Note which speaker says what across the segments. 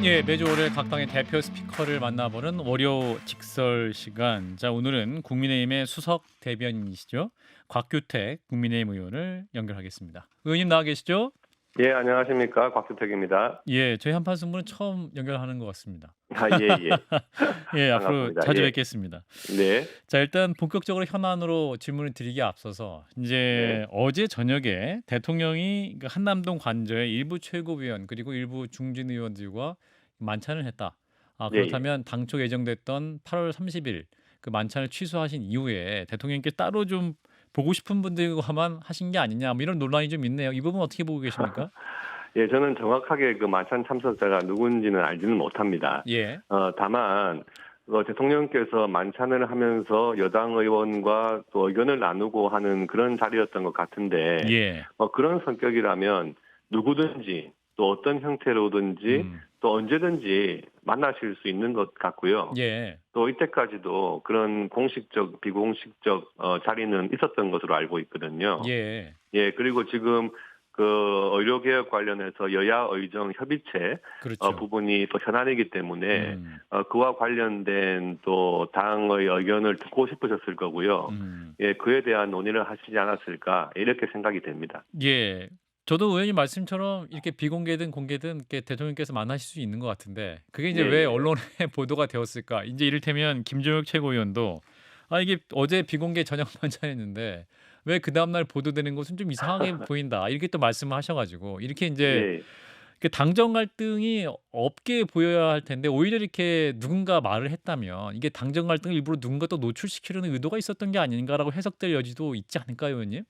Speaker 1: 예, 매주 월요일 각 당의 대표 스피커를 만나보는 월요 직설 시간. 자, 오늘은 국민의힘의 수석 대변인이시죠. 곽규택 국민의힘 의원을 연결하겠습니다. 의원님 나와 계시죠?
Speaker 2: 예, 안녕하십니까. 곽주택입니다.
Speaker 1: 예, 저희 한판 승부는 처음 연결하는 것 같습니다.
Speaker 2: 아, 예, 예.
Speaker 1: 예, 앞으로
Speaker 2: 반갑습니다.
Speaker 1: 자주
Speaker 2: 예.
Speaker 1: 뵙겠습니다.
Speaker 2: 네,
Speaker 1: 자, 일단 본격적으로 현안으로 질문을 드리기에 앞서서
Speaker 2: 네,
Speaker 1: 이제 어제 저녁에 대통령이 그 한남동 관저의 일부 최고위원 그리고 일부 중진 의원들과 만찬을 했다. 아,
Speaker 2: 예, 예.
Speaker 1: 그렇다면 당초 예정됐던 8월 30일 그 만찬을 취소하신 이후에 대통령께 따로 좀 보고 싶은 분들과만 하신 게 아니냐 뭐 이런 논란이 좀 있네요. 이 부분 어떻게 보고 계십니까?
Speaker 2: 예, 저는 정확하게 그 만찬 참석자가 누군지는 알지는 못합니다.
Speaker 1: 예.
Speaker 2: 다만, 대통령께서 만찬을 하면서 여당 의원과 또 의견을 나누고 하는 그런 자리였던 것 같은데,
Speaker 1: 예.
Speaker 2: 그런 성격이라면 누구든지 또 어떤 형태로든지
Speaker 1: 음.
Speaker 2: 또 언제든지 만나실 수 있는 것 같고요.
Speaker 1: 예.
Speaker 2: 또 이때까지도 그런 공식적, 비공식적 자리는 있었던 것으로 알고 있거든요.
Speaker 1: 예.
Speaker 2: 예, 그리고 지금 그 의료개혁 관련해서 여야 의정 협의체
Speaker 1: 그렇죠.
Speaker 2: 부분이 또 현안이기 때문에
Speaker 1: 음.
Speaker 2: 그와 관련된 또 당의 의견을 듣고 싶으셨을 거고요.
Speaker 1: 음.
Speaker 2: 예, 그에 대한 논의를 하시지 않았을까 이렇게 생각이 됩니다.
Speaker 1: 예. 저도 의원님 말씀처럼 이렇게 비공개든 공개든 이렇게 대통령께서 만나실 수 있는 것 같은데 그게 이제
Speaker 2: 예,
Speaker 1: 왜
Speaker 2: 예.
Speaker 1: 언론에 보도가 되었을까? 이제 이를테면 김종혁 최고위원도 아 이게 어제 비공개 저녁 만찬했는데 왜 그 다음날 보도되는 것은 좀 이상하게 보인다. 이렇게 또 말씀을 하셔가지고 이렇게 이제
Speaker 2: 예.
Speaker 1: 그 당정 갈등이 없게 보여야 할 텐데 오히려 이렇게 누군가 말을 했다면 이게 당정 갈등을 일부러 누군가 또 노출시키려는 의도가 있었던 게 아닌가라고 해석될 여지도 있지 않을까요, 의원님?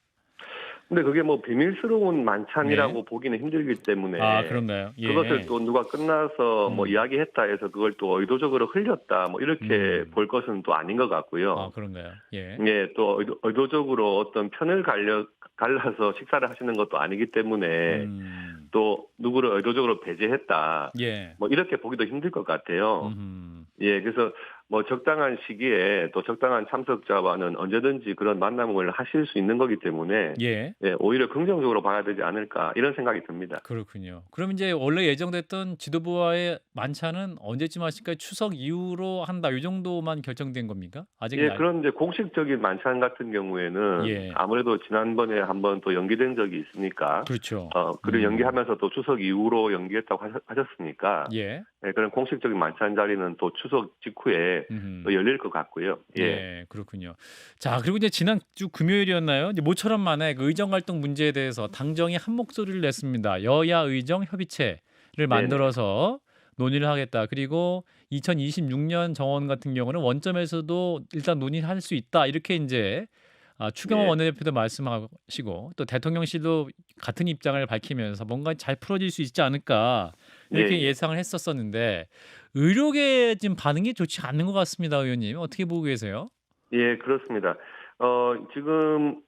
Speaker 2: 근데 그게 뭐 비밀스러운
Speaker 1: 네.
Speaker 2: 만찬이라고 보기는 힘들기
Speaker 1: 아,
Speaker 2: 때문에
Speaker 1: 그런가요?
Speaker 2: 그것을
Speaker 1: 예.
Speaker 2: 또 누가 끝나서 뭐
Speaker 1: 음.
Speaker 2: 이야기했다 해서 그걸 또 의도적으로 흘렸다 뭐 이렇게
Speaker 1: 음.
Speaker 2: 볼 것은 또 아닌 것
Speaker 1: 아,
Speaker 2: 같고요.
Speaker 1: 그런가요? 예.
Speaker 2: 예, 또 의도적으로 어떤 편을 갈라서 식사를 하시는 것도 아니기 때문에
Speaker 1: 음.
Speaker 2: 또 누구를 의도적으로 배제했다
Speaker 1: 예.
Speaker 2: 뭐 이렇게 보기도 힘들 것 같아요.
Speaker 1: 음음.
Speaker 2: 예, 그래서 뭐 적당한 시기에 또 적당한 참석자와는 언제든지 그런 만남을 하실 수 있는 거기 때문에
Speaker 1: 예.
Speaker 2: 예, 오히려 긍정적으로 봐야 되지 않을까 이런 생각이 듭니다.
Speaker 1: 그렇군요. 그럼 인제 원래 예정됐던 지도부와의 만찬은 언제쯤 하실까요? 추석 이후로 한다 요 정도만 결정된 겁니까? 아직
Speaker 2: 예,
Speaker 1: 날
Speaker 2: 그런 이제 공식적인 만찬 같은 경우에는
Speaker 1: 예.
Speaker 2: 아무래도 지난번에 한번 또 연기된 적이 있으니까,
Speaker 1: 그렇죠.
Speaker 2: 그리고 연기하면서 또 추석 이후로 연기했다고 하셨으니까,
Speaker 1: 예.
Speaker 2: 예, 그런 공식적인 만찬 자리는 또 추석 직후에 또
Speaker 1: 음음.
Speaker 2: 열릴 것 같고요. 예,
Speaker 1: 예. 그렇군요. 자, 그리고 이제 지난주 금요일이었나요? 이제 모처럼 만에 그 의정 갈등 문제에 대해서 당정이 한 목소리를 냈습니다. 여야 의정 협의체를
Speaker 2: 네네.
Speaker 1: 만들어서 논의를 하겠다. 그리고 2026년 정원 같은 경우는 원점에서도 일단 논의할 수 있다. 이렇게 인제 추경호
Speaker 2: 예,
Speaker 1: 원내대표도 말씀하시고 또 대통령실도 같은 입장을 밝히면서 뭔가 잘 풀어질 수 있지 않을까
Speaker 2: 예,
Speaker 1: 이렇게
Speaker 2: 예.
Speaker 1: 예상을 했었었는데 의료계 지금 반응이 좋지 않은 것 같습니다, 의원님. 어떻게 보고 계세요?
Speaker 2: 예, 그렇습니다. 지금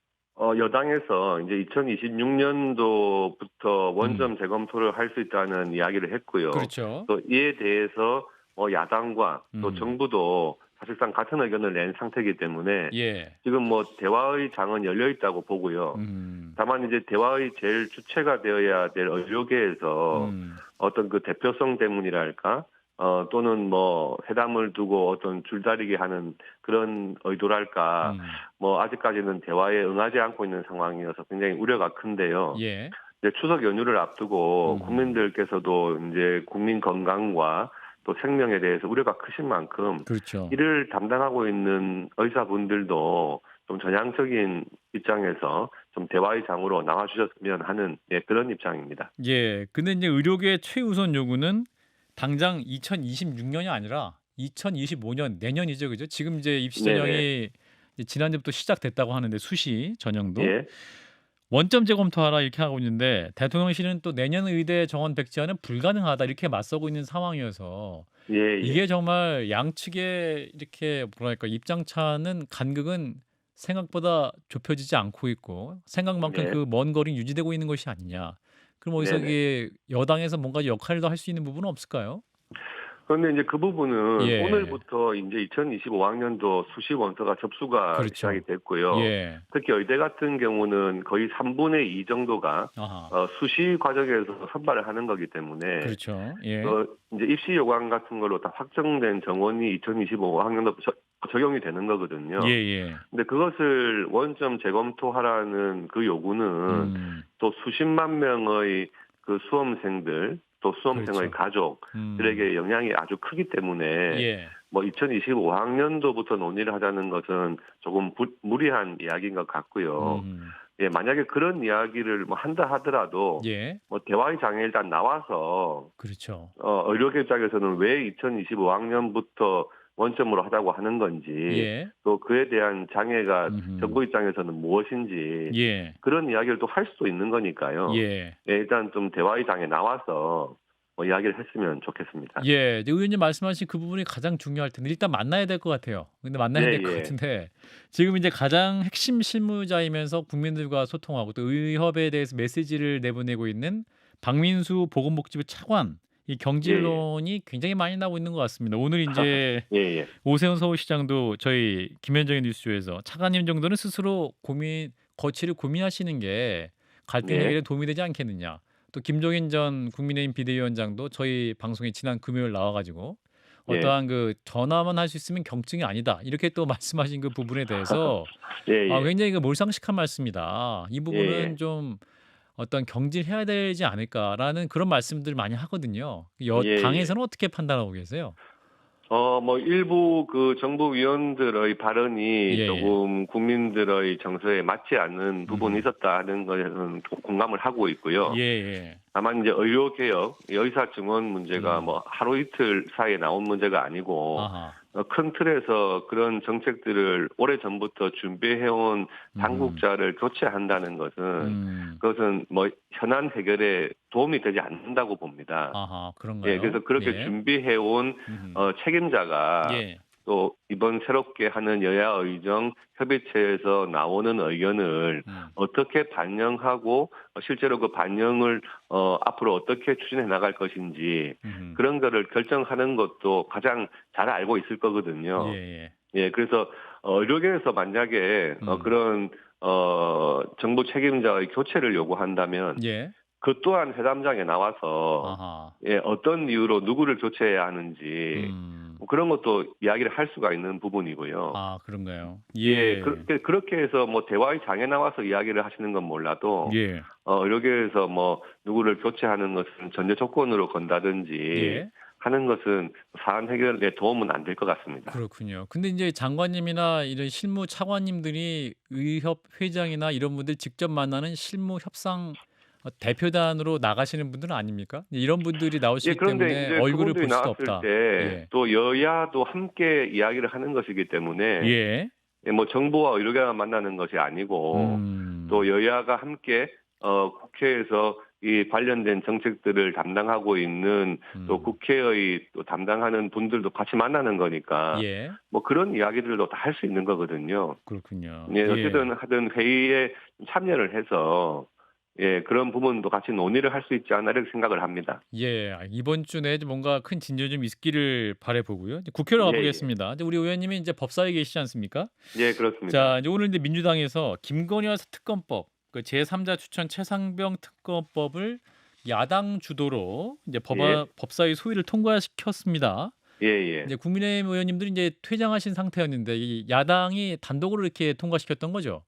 Speaker 2: 여당에서 이제 2026년도부터
Speaker 1: 음.
Speaker 2: 원점 재검토를 할 수 있다는 이야기를 했고요.
Speaker 1: 그렇죠.
Speaker 2: 또 이에 대해서 야당과 또
Speaker 1: 음.
Speaker 2: 정부도 사실상 같은 의견을 낸 상태이기 때문에
Speaker 1: 예.
Speaker 2: 지금 뭐 대화의 장은 열려 있다고 보고요.
Speaker 1: 음.
Speaker 2: 다만 이제 대화의 제일 주체가 되어야 될 의료계에서
Speaker 1: 음.
Speaker 2: 어떤 그 대표성 때문이랄까, 또는 뭐 회담을 두고 어떤 줄다리기 하는 그런 의도랄까,
Speaker 1: 음.
Speaker 2: 뭐 아직까지는 대화에 응하지 않고 있는 상황이어서 굉장히 우려가 큰데요.
Speaker 1: 예.
Speaker 2: 이제 추석 연휴를 앞두고
Speaker 1: 음.
Speaker 2: 국민들께서도 이제 국민 건강과 또 생명에 대해서 우려가 크신 만큼
Speaker 1: 그렇죠.
Speaker 2: 이를 담당하고 있는 의사분들도 좀 전향적인 입장에서 좀 대화의 장으로 나와주셨으면 하는, 예, 그런 입장입니다.
Speaker 1: 예. 근데 인제 의료계의 최우선 요구는 당장 2026년이 아니라 2025년 내년이죠. 그죠? 지금 이제 입시
Speaker 2: 네네.
Speaker 1: 전형이 이제 지난주부터 시작됐다고 하는데 수시 전형도
Speaker 2: 예.
Speaker 1: "원점 재검토하라." 이렇게 하고 있는데 대통령실은 또 "내년 의대 정원 백지화는 불가능하다." 이렇게 맞서고 있는 상황이어서
Speaker 2: 예예.
Speaker 1: 이게 정말 양측의 이렇게 뭐랄까 입장 차는 간극은 생각보다 좁혀지지 않고 있고 생각만큼
Speaker 2: 예.
Speaker 1: 그 먼 거리는 유지되고 있는 것이 아니냐. 그럼 어디서
Speaker 2: 네네.
Speaker 1: 이게 여당에서 뭔가 역할도 할 수 있는 부분은 없을까요?
Speaker 2: 그런데 이제 그 부분은
Speaker 1: 예.
Speaker 2: 오늘부터 이제 2025학년도 수시 원서가 접수가
Speaker 1: 그렇죠.
Speaker 2: 시작이 됐고요.
Speaker 1: 예.
Speaker 2: 특히 의대 같은 경우는 거의 3분의 2 정도가
Speaker 1: 아하.
Speaker 2: 수시 과정에서 선발을 하는 거기 때문에
Speaker 1: 그렇죠. 예.
Speaker 2: 이제 입시 요강 같은 걸로 다 확정된 정원이 2025학년도 적용이 되는 거거든요.
Speaker 1: 예예.
Speaker 2: 근데 그것을 원점 재검토하라는 그 요구는
Speaker 1: 음.
Speaker 2: 또 수십만 명의 그 수험생들 또 수험생의
Speaker 1: 그렇죠.
Speaker 2: 가족들에게 영향이 아주 크기 때문에
Speaker 1: 예.
Speaker 2: 뭐 2025학년도부터 논의를 하자는 것은 조금 무리한 이야기인 것 같고요.
Speaker 1: 음.
Speaker 2: 예, 만약에 그런 이야기를 뭐 한다 하더라도
Speaker 1: 예.
Speaker 2: 뭐 대화의 장에 일단 나와서
Speaker 1: 그렇죠.
Speaker 2: 의료계 입장에서는 왜 2025학년부터 원점으로 하자고 하는 건지
Speaker 1: 예.
Speaker 2: 또 그에 대한 장애가
Speaker 1: 음흠.
Speaker 2: 정부 입장에서는 무엇인지
Speaker 1: 예.
Speaker 2: 그런 이야기를 또 할 수도 있는 거니까요.
Speaker 1: 예.
Speaker 2: 예, 일단 좀 대화의 장에 나와서 뭐 이야기를 했으면 좋겠습니다.
Speaker 1: 예. 이제 의원님 말씀하신 그 부분이 가장 중요할 텐데 일단 만나야 될 것 같아요. 근데 만나야 될 것
Speaker 2: 예.
Speaker 1: 같은데 지금 이제 가장 핵심 실무자이면서 국민들과 소통하고 또 의협에 대해서 메시지를 내보내고 있는 박민수 보건복지부 차관 이
Speaker 2: 예.
Speaker 1: 경질론이 굉장히 많이 나오고 있는 것 같습니다. 오늘 이제
Speaker 2: 예.
Speaker 1: 오세훈 서울시장도 저희 김현정의 뉴스쇼에서 차관님 정도는 스스로 거취를 고민하시는 게 갈등
Speaker 2: 네.
Speaker 1: 해결에 도움이 되지 않겠느냐. 또 김종인 전 국민의힘 비대위원장도 저희 방송에 지난 금요일 나와가지고
Speaker 2: 예.
Speaker 1: 어떠한 그 전화만 할 수 있으면 경증이 아니다 이렇게 또 말씀하신 그 부분에 대해서
Speaker 2: 예.
Speaker 1: 굉장히 그 몰상식한 말씀이다. 이 부분은
Speaker 2: 예.
Speaker 1: 좀 어떤 경질해야 되지 않을까라는 그런 말씀들 많이 하거든요.
Speaker 2: 예.
Speaker 1: 당에서는 어떻게 판단하고 계세요?
Speaker 2: 뭐 일부 그 정부 위원들의 발언이
Speaker 1: 예.
Speaker 2: 조금 국민들의 정서에 맞지 않는 부분이 있었다는 것에는 공감을 하고 있고요.
Speaker 1: 예.
Speaker 2: 다만 이제 의료 개혁, 의사 증원 문제가
Speaker 1: 음.
Speaker 2: 뭐 하루 이틀 사이에 나온 문제가 아니고
Speaker 1: 아하.
Speaker 2: 큰 틀에서 그런 정책들을 오래 전부터 준비해온 당국자를 교체한다는 것은 그것은 뭐 현안 해결에 도움이 되지 않는다고 봅니다.
Speaker 1: 아하. 그런가요?
Speaker 2: 예, 그래서 그렇게
Speaker 1: 예.
Speaker 2: 준비해온 책임자가
Speaker 1: 예.
Speaker 2: 또 이번 새롭게 하는 여야 의정 협의체에서 나오는 의견을 어떻게 반영하고 실제로 그 반영을 앞으로 어떻게 추진해 나갈 것인지 그런 거를 결정하는 것도 가장 잘 알고 있을 거거든요.
Speaker 1: 예.
Speaker 2: 예, 그래서 의료계에서 만약에 그런 정부 책임자의 교체를 요구한다면
Speaker 1: 예.
Speaker 2: 그 또한 회담장에 나와서
Speaker 1: 아하.
Speaker 2: 예, 어떤 이유로 누구를 교체해야 하는지 뭐 그런 것도 이야기를 할 수가 있는 부분이고요.
Speaker 1: 아, 그런가요?
Speaker 2: 예,
Speaker 1: 예.
Speaker 2: 그렇게 해서 뭐 대화의 장에 나와서 이야기를 하시는 건 몰라도
Speaker 1: 예.
Speaker 2: 의료계에서 뭐 누구를 교체하는 것은 전제 조건으로 건다든지
Speaker 1: 예.
Speaker 2: 하는 것은 사안 해결에 도움은 안 될 것 같습니다.
Speaker 1: 그렇군요. 근데 이제 장관님이나 이런 실무 차관님들이 의협 회장이나 이런 분들 직접 만나는 실무 협상 대표단으로 나가시는 분들은 아닙니까? 이런 분들이
Speaker 2: 예,
Speaker 1: 나오시기
Speaker 2: 그런데
Speaker 1: 때문에
Speaker 2: 이제
Speaker 1: 얼굴을
Speaker 2: 그분들이
Speaker 1: 볼 수도
Speaker 2: 나왔을
Speaker 1: 없다.
Speaker 2: 때
Speaker 1: 예.
Speaker 2: 또 여야도 함께 이야기를 하는 것이기 때문에
Speaker 1: 예.
Speaker 2: 예, 뭐 정부와 의료계가 만나는 것이 아니고 또 여야가 함께 국회에서 이 관련된 정책들을 담당하고 있는 또 국회의 또 담당하는 분들도 같이 만나는 거니까
Speaker 1: 예.
Speaker 2: 뭐 그런 이야기들도 다 할 수 있는 거거든요.
Speaker 1: 그렇군요.
Speaker 2: 예, 어쨌든 하든 회의에 참여를 해서 예, 그런 부분도 같이 논의를 할 수 있지 않나 이렇게 생각을 합니다.
Speaker 1: 예. 이번 주 내에 뭔가 큰 진전 좀 있기를 바래 보고요. 이제 국회로
Speaker 2: 예.
Speaker 1: 가보겠습니다. 이제 우리 의원님이 이제 법사위에 계시지 않습니까?
Speaker 2: 예, 그렇습니다.
Speaker 1: 자, 이제 오늘 이제 민주당에서 김건희 여사 특검법, 그 제3자 추천 최상병 특검법을 야당 주도로 이제
Speaker 2: 예.
Speaker 1: 법사위 소위를 통과시켰습니다.
Speaker 2: 예.
Speaker 1: 이제 국민의힘 의원님들이 이제 퇴장하신 상태였는데 이 야당이 단독으로 이렇게 통과시켰던 거죠.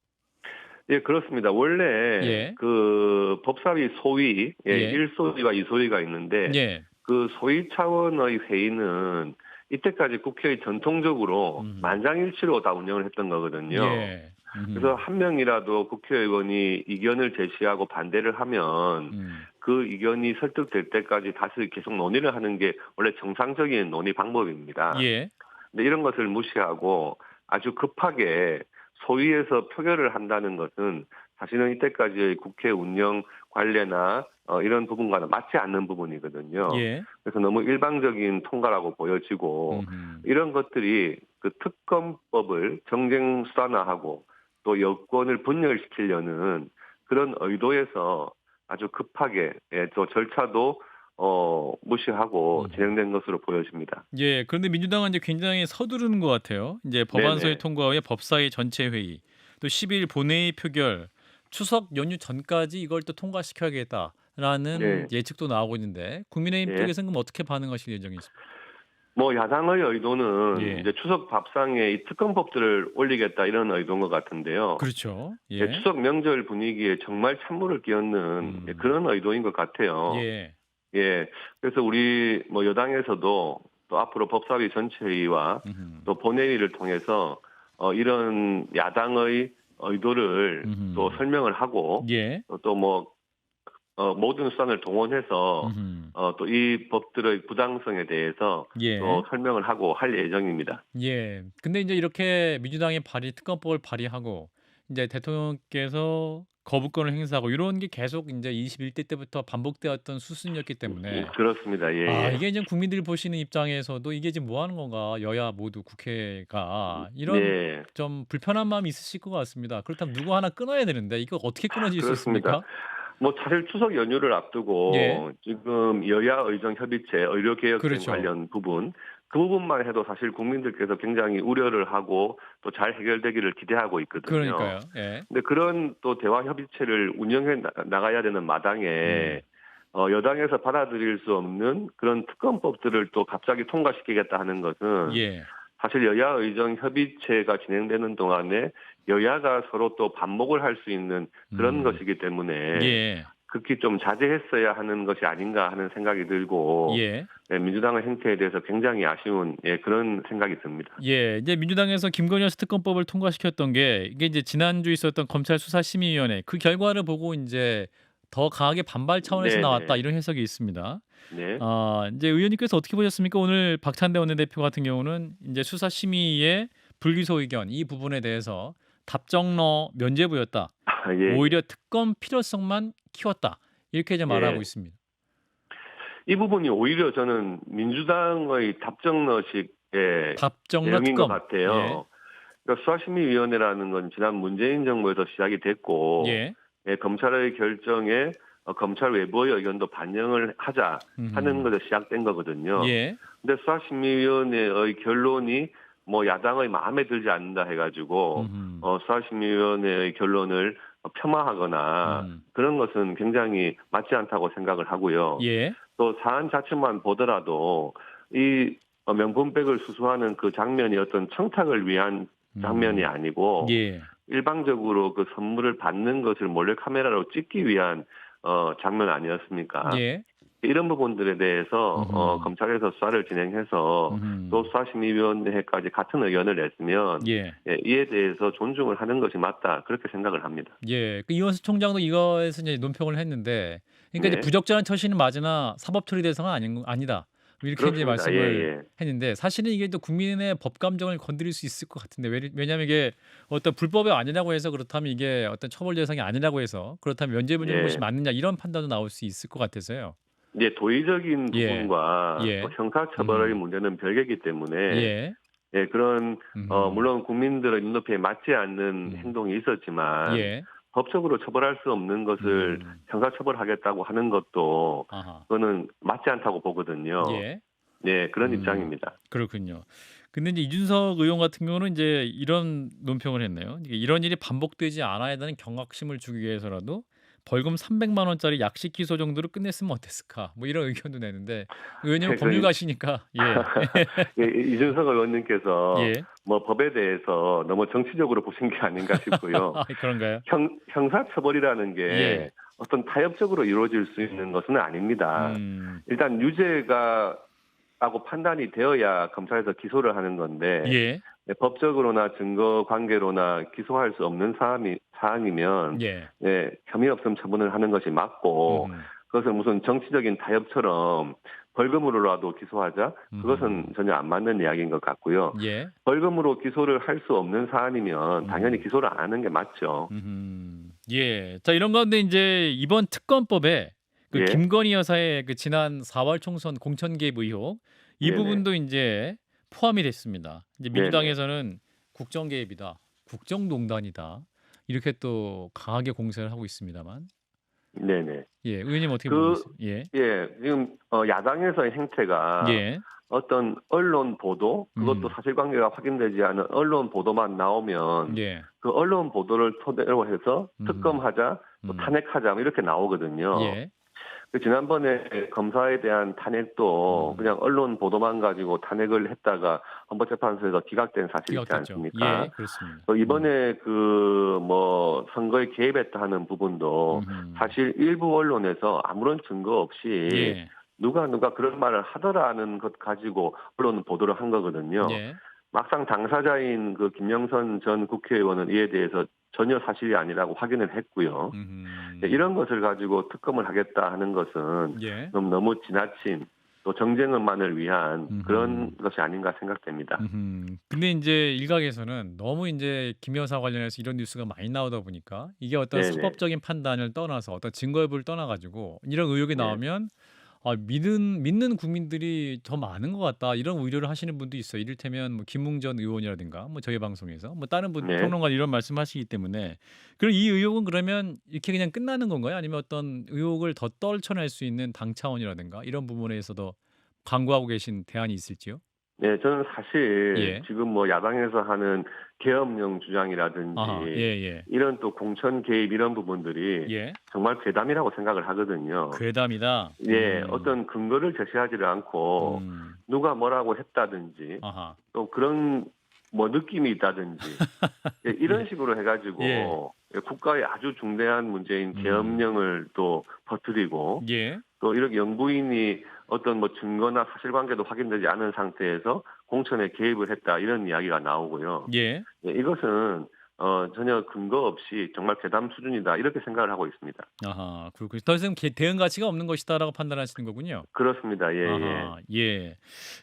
Speaker 2: 예, 그렇습니다. 원래
Speaker 1: 예.
Speaker 2: 그 법사위 소위,
Speaker 1: 예.
Speaker 2: 1소위와 2소위가 있는데
Speaker 1: 예.
Speaker 2: 그 소위 차원의 회의는 이때까지 국회의 전통적으로 만장일치로 다 운영을 했던 거거든요.
Speaker 1: 예.
Speaker 2: 그래서 한 명이라도 국회의원이 이견을 제시하고 반대를 하면 그 이견이 설득될 때까지 다시 계속 논의를 하는 게 원래 정상적인 논의 방법입니다.
Speaker 1: 예.
Speaker 2: 근데 이런 것을 무시하고 아주 급하게 소위에서 표결을 한다는 것은 사실은 이때까지의 국회 운영 관례나 이런 부분과는 맞지 않는 부분이거든요.
Speaker 1: 예.
Speaker 2: 그래서 너무 일방적인 통과라고 보여지고 이런 것들이 그 특검법을 정쟁 수단화하고 또 여권을 분열시키려는 그런 의도에서 아주 급하게 또 절차도 무시하고 진행된 것으로 보여집니다.
Speaker 1: 예. 그런데 민주당은 이제 굉장히 서두르는 것 같아요. 이제 법안서의
Speaker 2: 네네.
Speaker 1: 통과 후에 법사위 전체 회의, 또 10일 본회의 표결, 추석 연휴 전까지 이걸 또 통과시켜야겠다라는
Speaker 2: 네.
Speaker 1: 예측도 나오고 있는데 국민의힘
Speaker 2: 예.
Speaker 1: 쪽에서는 그럼 어떻게 반응하실 예정이십니까?
Speaker 2: 뭐 야당의 의도는
Speaker 1: 예.
Speaker 2: 이제 추석 밥상에 이 특검법들을 올리겠다 이런 의도인 것 같은데요.
Speaker 1: 그렇죠.
Speaker 2: 예,
Speaker 1: 예.
Speaker 2: 추석 명절 분위기에 정말 찬물을 끼얹는
Speaker 1: 음.
Speaker 2: 그런 의도인 것 같아요.
Speaker 1: 예.
Speaker 2: 예, 그래서 우리 뭐 여당에서도 또 앞으로 법사위 전체회의와
Speaker 1: 음흠.
Speaker 2: 또 본회의를 통해서 이런 야당의 의도를 또
Speaker 1: 음흠.
Speaker 2: 설명을 하고
Speaker 1: 예.
Speaker 2: 또 뭐 모든 수단을 동원해서
Speaker 1: 음흠.
Speaker 2: 또 이 법들의 부당성에 대해서
Speaker 1: 예.
Speaker 2: 또 설명을 하고 할 예정입니다.
Speaker 1: 예. 근데 이제 이렇게 민주당이 특검법을 발의하고 이제 대통령께서 거부권을 행사하고 이런 게 계속 인제 21대 때부터 반복되었던 수순이었기 때문에
Speaker 2: 그렇습니다. 예예.
Speaker 1: 이게 이제 국민들이 보시는 입장에서도 '이게 지금 뭐 하는 건가? 여야 모두 국회가.' 이런
Speaker 2: 네.
Speaker 1: 좀 불편한 마음이 있으실 것 같습니다. 그렇다면 누구 하나 끊어야 되는데 이거 어떻게 끊어질 수
Speaker 2: 그렇습니다.
Speaker 1: 있습니까?
Speaker 2: 뭐 사실 추석 연휴를
Speaker 1: 예.
Speaker 2: 앞두고 지금 여야 의정 협의체 의료개혁된
Speaker 1: 그렇죠.
Speaker 2: 관련 부분 그 부분만 해도 사실 국민들께서 굉장히 우려를 하고 또 잘 해결되기를 기대하고 있거든요.
Speaker 1: 그러니까요. 예.
Speaker 2: 근데 그런 또 대화 협의체를 운영해 나가야 되는 마당에
Speaker 1: 음.
Speaker 2: 여당에서 받아들일 수 없는 그런 특검법들을 또 갑자기 통과시키겠다 하는 것은
Speaker 1: 예.
Speaker 2: 사실 여야 의정 협의체가 진행되는 동안에 여야가 서로 또 반목을 할 수 있는 그런
Speaker 1: 음.
Speaker 2: 것이기 때문에
Speaker 1: 예.
Speaker 2: 극히 좀 자제했어야 하는 것이 아닌가 하는 생각이 들고
Speaker 1: 예.
Speaker 2: 민주당의 행태에 대해서 굉장히 아쉬운 그런 생각이 듭니다.
Speaker 1: 예. 이제 민주당에서 김건희 여사 특검법을 통과시켰던 게 이게 이제 지난주 있었던 검찰 수사심의위원회 그 결과를 보고 인제 더 강하게 반발 차원에서 나왔다
Speaker 2: 네네.
Speaker 1: 이런 해석이 있습니다.
Speaker 2: 네.
Speaker 1: 인제 의원님께서 어떻게 보셨습니까? 오늘 박찬대 원내대표 같은 경우는 인제 수사심의의 불기소 의견 이 부분에 대해서 답정너 면죄부였다.
Speaker 2: 예, 예.
Speaker 1: 오히려 특검 필요성만 키웠다. 이렇게 이제 말하고
Speaker 2: 예.
Speaker 1: 있습니다.
Speaker 2: 이 부분이 오히려 저는 민주당의 답정너식의
Speaker 1: 답정너
Speaker 2: 대응인 것
Speaker 1: 특검. 예.
Speaker 2: 같아요. 그러니까 수사심의위원회라는 건 지난 문재인 정부에서 시작이 됐고
Speaker 1: 예.
Speaker 2: 검찰의 결정에 검찰 외부의 의견도 반영을 하자 하는
Speaker 1: 음음.
Speaker 2: 것에서 시작된 거거든요.
Speaker 1: 예.
Speaker 2: 근데 수사심의위원회의 결론이 뭐 야당의 마음에 들지 않는다 해가지고
Speaker 1: 음음.
Speaker 2: 수사심의위원회의 결론을 폄하하거나
Speaker 1: 음.
Speaker 2: 그런 것은 굉장히 맞지 않다고 생각을 하고요.
Speaker 1: 예.
Speaker 2: 또 사안 자체만 보더라도 이 명품백을 수수하는 그 장면이 어떤 청탁을 위한 장면이
Speaker 1: 음.
Speaker 2: 아니고
Speaker 1: 예.
Speaker 2: 일방적으로 그 선물을 받는 것을 몰래카메라로 찍기 위한 장면 아니었습니까?
Speaker 1: 예.
Speaker 2: 이런 부분들에 대해서
Speaker 1: 음음.
Speaker 2: 검찰에서 수사를 진행해서 또
Speaker 1: 음음.
Speaker 2: 수사심의위원회까지 같은 의견을 냈으면
Speaker 1: 예.
Speaker 2: 이에 대해서 존중을 하는 것이 맞다 그렇게 생각을 합니다.
Speaker 1: 예. 그 이원수 총장도 이거에서 이제 논평을 했는데 그러니까 이제
Speaker 2: 네,
Speaker 1: 부적절한 처신은 맞으나 사법 처리 대상은 아니다. 뭐 이렇게 이제
Speaker 2: 그렇습니다. 예,
Speaker 1: 말씀을
Speaker 2: 예.
Speaker 1: 했는데 사실은 이게 또 국민의 법 감정을 건드릴 수 있을 것 같은데 왜냐하면 이게 어떤 불법이 아니라고 해서 그렇다면 이게 어떤 처벌 대상이 아니라고 해서 그렇다면 면죄부 주는 것이
Speaker 2: 예.
Speaker 1: 맞느냐 이런 판단도 나올 수 있을 것 같아서요.
Speaker 2: 이제 도의적인
Speaker 1: 예.
Speaker 2: 부분과 또
Speaker 1: 예.
Speaker 2: 형사처벌의
Speaker 1: 음.
Speaker 2: 문제는 별개이기 때문에
Speaker 1: 예.
Speaker 2: 그런
Speaker 1: 음.
Speaker 2: 물론 국민들의 눈높이에 맞지 않는
Speaker 1: 음.
Speaker 2: 행동이 있었지만
Speaker 1: 예.
Speaker 2: 법적으로 처벌할 수 없는 것을 형사처벌하겠다고 하는 것도
Speaker 1: 아하.
Speaker 2: 그거는 맞지 않다고 보거든요.
Speaker 1: 예.
Speaker 2: 네, 그런
Speaker 1: 음.
Speaker 2: 입장입니다.
Speaker 1: 그렇군요. 근데 이제 이준석 의원 같은 경우는 이제 이런 논평을 했네요. 이게 "이런 일이 반복되지 않아야 되는 경각심을 주기 위해서라도 벌금 300만 원짜리 약식 기소 정도로 끝냈으면 어땠을까?" 뭐 이런 의견도 내는데 의원님은
Speaker 2: 그래서
Speaker 1: 법률가시니까 예.
Speaker 2: 이준석 의원님께서
Speaker 1: 예.
Speaker 2: 뭐 법에 대해서 너무 정치적으로 보신 게 아닌가 싶고요.
Speaker 1: 그런가요?
Speaker 2: 형사처벌이라는 게
Speaker 1: 예.
Speaker 2: 어떤 타협적으로 이루어질 수 있는 것은 아닙니다.
Speaker 1: 음.
Speaker 2: 일단 유죄가 라고 판단이 되어야 검찰에서 기소를 하는 건데
Speaker 1: 예.
Speaker 2: 법적으로나 증거 관계로나 기소할 수 없는 사안이면
Speaker 1: 예.
Speaker 2: 혐의 없음 처분을 하는 것이 맞고
Speaker 1: 음음.
Speaker 2: 그것을 무슨 정치적인 타협처럼 벌금으로라도 기소하자 그것은 전혀 안 맞는 이야기인 것 같고요.
Speaker 1: 예.
Speaker 2: 벌금으로 기소를 할 수 없는 사안이면 당연히
Speaker 1: 음.
Speaker 2: 기소를 안 하는 게 맞죠.
Speaker 1: 예. 자 이런 가운데 인제 이번 특검법에 그
Speaker 2: 예,
Speaker 1: 김건희 여사의 그 지난 4월 총선 공천 개입 의혹 이
Speaker 2: 네네,
Speaker 1: 부분도 인제 포함이 됐습니다. 이제
Speaker 2: 네네.
Speaker 1: 민주당에서는 국정 개입이다. 국정농단이다. 이렇게 또 강하게 공세를 하고 있습니다만.
Speaker 2: 네네.
Speaker 1: 예, 의원님 어떻게 보고
Speaker 2: 그
Speaker 1: 계세요? 예,
Speaker 2: 예, 지금 야당에서의 행태가
Speaker 1: 예,
Speaker 2: 어떤 언론 보도, 그것도
Speaker 1: 음,
Speaker 2: 사실관계가 확인되지 않은 언론 보도만 나오면
Speaker 1: 예,
Speaker 2: 그 언론 보도를 토대로 해서
Speaker 1: 음,
Speaker 2: 특검하자, 또
Speaker 1: 음,
Speaker 2: 탄핵하자 뭐 이렇게 나오거든요.
Speaker 1: 예,
Speaker 2: 그 지난번에 검사에 대한 탄핵도
Speaker 1: 음,
Speaker 2: 그냥 언론 보도만 가지고 탄핵을 했다가 헌법재판소에서 기각된 사실이 있지
Speaker 1: 기각됐죠. 예,
Speaker 2: 않습니까?
Speaker 1: 그렇습니다.
Speaker 2: 또 이번에 그 뭐 선거에 개입했다 하는 부분도
Speaker 1: 음,
Speaker 2: 사실 일부 언론에서 아무런 증거 없이
Speaker 1: 예,
Speaker 2: 누가 그런 말을 하더라는 것 가지고 언론 보도를 한 거거든요.
Speaker 1: 예,
Speaker 2: 막상 당사자인 그 김영선 전 국회의원은 이에 대해서 전혀 사실이 아니라고 확인을 했고요.
Speaker 1: 음,
Speaker 2: 이런 것을 가지고 특검을 하겠다 하는 것은
Speaker 1: 예,
Speaker 2: 너무 지나친 또 정쟁만을 위한 그런
Speaker 1: 음.
Speaker 2: 것이 아닌가 생각됩니다.
Speaker 1: 근데 이제 일각에서는 너무 이제 김 여사 관련해서 이런 뉴스가 많이 나오다 보니까 이게 어떤
Speaker 2: 네네.
Speaker 1: 사법적인 판단을 떠나서 어떤 증거 여부를 떠나 가지고 이런 의혹이
Speaker 2: 네.
Speaker 1: 나오면 믿는 국민들이 더 많은 것 같다 이런 우려를 하시는 분도 있어요. 이를테면 뭐 김웅전 의원이라든가 뭐 저희 방송에서 뭐 다른 분
Speaker 2: 네.
Speaker 1: 평론가 이런 말씀하시기 때문에 그럼 이 의혹은 그러면 이렇게 그냥 끝나는 건가요? 아니면 어떤 의혹을 더 떨쳐낼 수 있는 당 차원이라든가 이런 부분에서도 강구하고 계신 대안이 있을지요?
Speaker 2: 네, 저는 사실
Speaker 1: 예.
Speaker 2: 지금 뭐 야당에서 하는 계엄령
Speaker 1: 아하.
Speaker 2: 주장이라든지
Speaker 1: 예예.
Speaker 2: 이런 또 공천 개입 이런 부분들이
Speaker 1: 예.
Speaker 2: 정말 괴담이라고 생각을 하거든요.
Speaker 1: 괴담이다.
Speaker 2: 예, 어떤 근거를 제시하지를 않고
Speaker 1: 음.
Speaker 2: 누가 뭐라고 했다든지
Speaker 1: 아하.
Speaker 2: 또 그런 뭐 느낌이 있다든지 예, 이런
Speaker 1: 예.
Speaker 2: 식으로
Speaker 1: 예.
Speaker 2: 해가지고 예, 국가의 아주 중대한 문제인
Speaker 1: 음.
Speaker 2: 계엄령을 또 퍼뜨리고
Speaker 1: 예.
Speaker 2: 또 이렇게 영부인이 어떤 뭐 증거나 사실관계도 확인되지 않은 상태에서 공천에 개입을 했다 이런 이야기가 나오고요.
Speaker 1: 예.
Speaker 2: 예, 이것은 전혀 근거 없이 정말 괴담 수준이다 이렇게 생각을 하고 있습니다.
Speaker 1: 아하. 그렇군요. 더 이상 대응 가치가 없는 것이다라고 판단하시는 거군요.
Speaker 2: 그렇습니다. 예, 예.
Speaker 1: 아하. 예.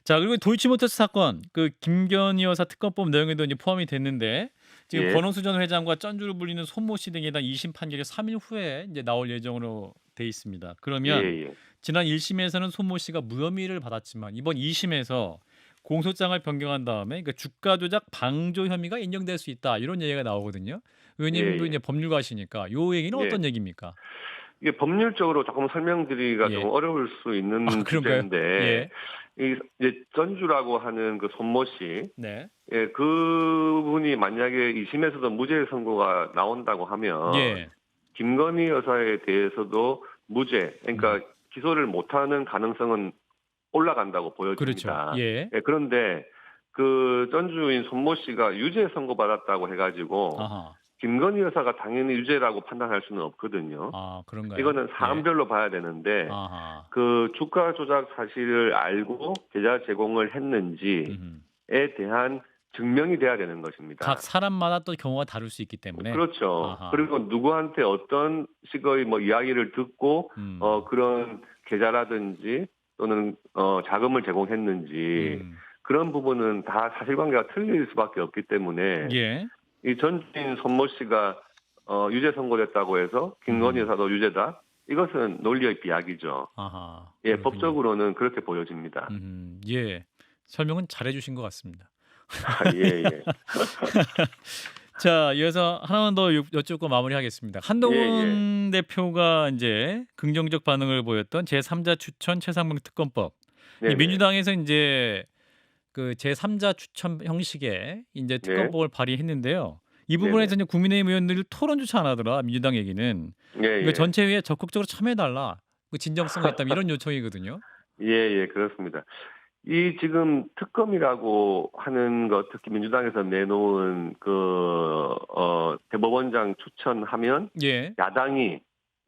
Speaker 1: 자, 그리고 도이치모터스 사건 그 김건희 여사 특검법 내용에도 이제 포함이 됐는데 지금
Speaker 2: 예.
Speaker 1: 권오수 전 회장과 쩐주를 불리는 손모 씨 등에 대한 2심 판결이 3일 후에 이제 나올 예정으로 돼 있습니다.
Speaker 2: 예,
Speaker 1: 그러면
Speaker 2: 예.
Speaker 1: 지난 1심에서는 손모 씨가 무혐의를 받았지만 이번 2심에서 공소장을 변경한 다음에 그 주가 조작 방조 혐의가 인정될 수 있다 이런 얘기가 나오거든요.
Speaker 2: 예,
Speaker 1: 의원님도
Speaker 2: 예.
Speaker 1: 이제 법률가시니까 요 얘기는
Speaker 2: 예.
Speaker 1: 어떤 얘기입니까?
Speaker 2: 이게 법률적으로 조금 설명드리기가 좀
Speaker 1: 예.
Speaker 2: 어려울 수
Speaker 1: 아,
Speaker 2: 있는
Speaker 1: 그런가요?
Speaker 2: 주제인데
Speaker 1: 예.
Speaker 2: 이 이제 전주라고 하는 그 손모 씨
Speaker 1: 네.
Speaker 2: 예, 그분이 만약에 2심에서도 무죄 선고가 나온다고 하면
Speaker 1: 예.
Speaker 2: 김건희 여사에 대해서도 무죄,
Speaker 1: 음.
Speaker 2: 그러니까 기소를 못하는 가능성은 올라간다고
Speaker 1: 그렇죠.
Speaker 2: 보여집니다.
Speaker 1: 예.
Speaker 2: 예, 그런데 그 전주인 손모 씨가 유죄 선고받았다고 해가지고
Speaker 1: 아하.
Speaker 2: 김건희 여사가 당연히 유죄라고 판단할 수는 없거든요.
Speaker 1: 아, 그런가요?
Speaker 2: 이거는
Speaker 1: 예.
Speaker 2: 사안별로 봐야 되는데
Speaker 1: 아하.
Speaker 2: 그 주가 조작 사실을 알고 계좌 제공을 했는지에
Speaker 1: 음.
Speaker 2: 대한 증명이 돼야 되는
Speaker 1: 각
Speaker 2: 것입니다.
Speaker 1: 사람마다 또 경우가 다를 수 있기 때문에.
Speaker 2: 그렇죠.
Speaker 1: 아하.
Speaker 2: 그리고 누구한테 어떤 식의 뭐 이야기를 듣고
Speaker 1: 음.
Speaker 2: 그런 계좌라든지 또는 자금을 제공했는지
Speaker 1: 음.
Speaker 2: 그런 부분은 다 사실관계가 틀릴 수밖에 없기 때문에
Speaker 1: 예.
Speaker 2: 이 전주인 손모 씨가 유죄 선고됐다고 해서 김건희
Speaker 1: 음.
Speaker 2: 여사도 유죄다. 이것은 논리의 비약이죠.
Speaker 1: 아하.
Speaker 2: 예,
Speaker 1: 그렇군요.
Speaker 2: 법적으로는 그렇게 보여집니다.
Speaker 1: 예. 설명은 잘해 주신 것 같습니다.
Speaker 2: 아, 예, 예.
Speaker 1: 자, 이어서 하나만 더 여쭙고 마무리하겠습니다.
Speaker 2: 예, 예.
Speaker 1: 한동훈 대표가 이제 긍정적 반응을 보였던 제3자 추천 최상병 특검법. 이
Speaker 2: 네네.
Speaker 1: 민주당에서 이제 그 제3자 추천 형식의 이제
Speaker 2: 네.
Speaker 1: 특검법을 발의했는데요. 이 부분에서
Speaker 2: 네네.
Speaker 1: 이제 국민의힘 의원들 토론조차 안 하더라. 민주당 얘기는.
Speaker 2: 예,
Speaker 1: 그러니까
Speaker 2: 예.
Speaker 1: 전체회의에 적극적으로 참여해 달라. 그 진정성이 있다면 이런 요청이거든요.
Speaker 2: 예, 예, 그렇습니다. 이 지금 특검이라고 하는 것, 특히 민주당에서 내놓은 대법원장 추천하면
Speaker 1: 예.
Speaker 2: 야당이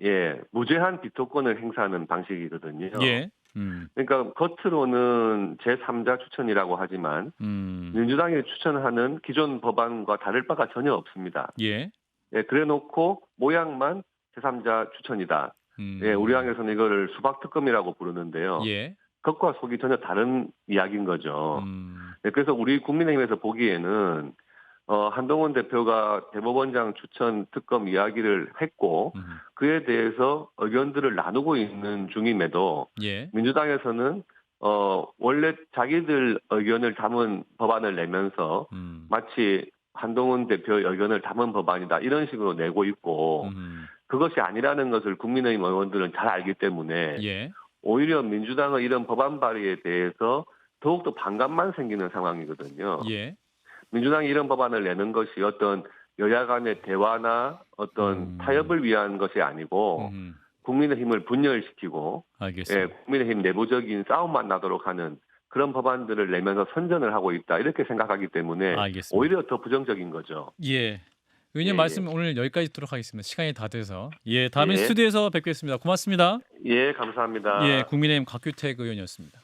Speaker 2: 예, 무제한 비토권을 행사하는 방식이거든요.
Speaker 1: 예. 음.
Speaker 2: 그러니까 겉으로는 제3자 추천이라고 하지만
Speaker 1: 음.
Speaker 2: 민주당이 추천하는 기존 법안과 다를 바가 전혀 없습니다.
Speaker 1: 예.
Speaker 2: 예, 그래 놓고 모양만 제3자 추천이다. 예, 우리
Speaker 1: 음.
Speaker 2: 당에서는 이거를 수박특검이라고 부르는데요.
Speaker 1: 예.
Speaker 2: 겉과 속이 전혀 다른 이야기인 거죠.
Speaker 1: 음.
Speaker 2: 네, 그래서 우리 국민의힘에서 보기에는 한동훈 대표가 대법원장 추천 특검 이야기를 했고
Speaker 1: 음.
Speaker 2: 그에 대해서 의견들을 나누고 있는 중임에도
Speaker 1: 예.
Speaker 2: 민주당에서는 원래 자기들 의견을 담은 법안을 내면서
Speaker 1: 음.
Speaker 2: 마치 한동훈 대표의 의견을 담은 법안이다 이런 식으로 내고 있고
Speaker 1: 음.
Speaker 2: 그것이 아니라는 것을 국민의힘 의원들은 잘 알기 때문에
Speaker 1: 예.
Speaker 2: 오히려 민주당의 이런 법안 발의에 대해서 더욱더 반감만 생기는 상황이거든요.
Speaker 1: 예.
Speaker 2: 민주당이 이런 법안을 내는 것이 어떤 여야 간의 대화나 어떤 타협을 위한 것이 아니고 국민의힘을 분열시키고
Speaker 1: 알겠습니다.
Speaker 2: 국민의힘 내부적인 싸움만 나도록 하는 그런 법안들을 내면서 선전을 하고 있다 이렇게 생각하기 때문에
Speaker 1: 알겠습니다.
Speaker 2: 오히려 더 부정적인 거죠.
Speaker 1: 예. 의원님
Speaker 2: 예,
Speaker 1: 말씀 오늘 여기까지 듣도록 하겠습니다. 시간이 다 돼서. 예, 다음에
Speaker 2: 예.
Speaker 1: 스튜디오에서 뵙겠습니다. 고맙습니다.
Speaker 2: 예, 감사합니다.
Speaker 1: 예, 국민의힘 곽규택 의원이었습니다.